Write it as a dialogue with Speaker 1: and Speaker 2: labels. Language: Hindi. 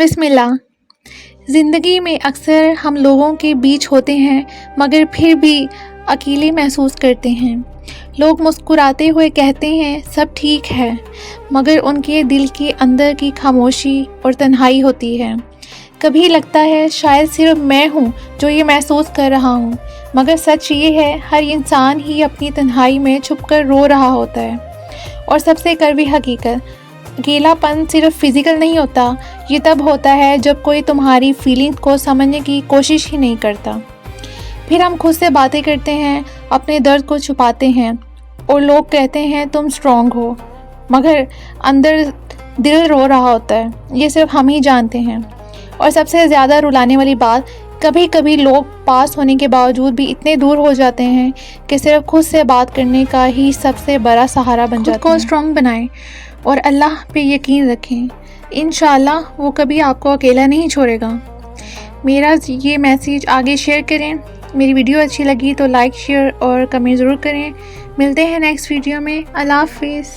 Speaker 1: बिस्मिल्लाह। ज़िंदगी में अक्सर हम लोगों के बीच होते हैं मगर फिर भी अकेले महसूस करते हैं। लोग मुस्कुराते हुए कहते हैं सब ठीक है, मगर उनके दिल के अंदर की खामोशी और तन्हाई होती है। कभी लगता है शायद सिर्फ मैं हूँ जो ये महसूस कर रहा हूँ, मगर सच ये है हर इंसान ही अपनी तन्हाई में छुपकर रो रहा होता है। और सबसे कड़वी हकीकत, अकेलापन सिर्फ फिज़िकल नहीं होता, ये तब होता है जब कोई तुम्हारी फीलिंग्स को समझने की कोशिश ही नहीं करता। फिर हम खुद से बातें करते हैं, अपने दर्द को छुपाते हैं और लोग कहते हैं तुम स्ट्रॉन्ग हो, मगर अंदर दिल रो रहा होता है। ये सिर्फ हम ही जानते हैं। और सबसे ज़्यादा रुलाने वाली बात, कभी कभी लोग पास होने के बावजूद भी इतने दूर हो जाते हैं कि सिर्फ खुद से बात करने का ही सबसे बड़ा सहारा बन जाते हैं। खुद को स्ट्रॉन्ग बनाएं और अल्लाह पे यकीन रखें। इंशाअल्लाह वो कभी आपको अकेला नहीं छोड़ेगा। मेरा ये मैसेज आगे शेयर करें। मेरी वीडियो अच्छी लगी तो लाइक, शेयर और कमेंट ज़रूर करें। मिलते हैं नेक्स्ट वीडियो में। अल्लाह हाफिज़।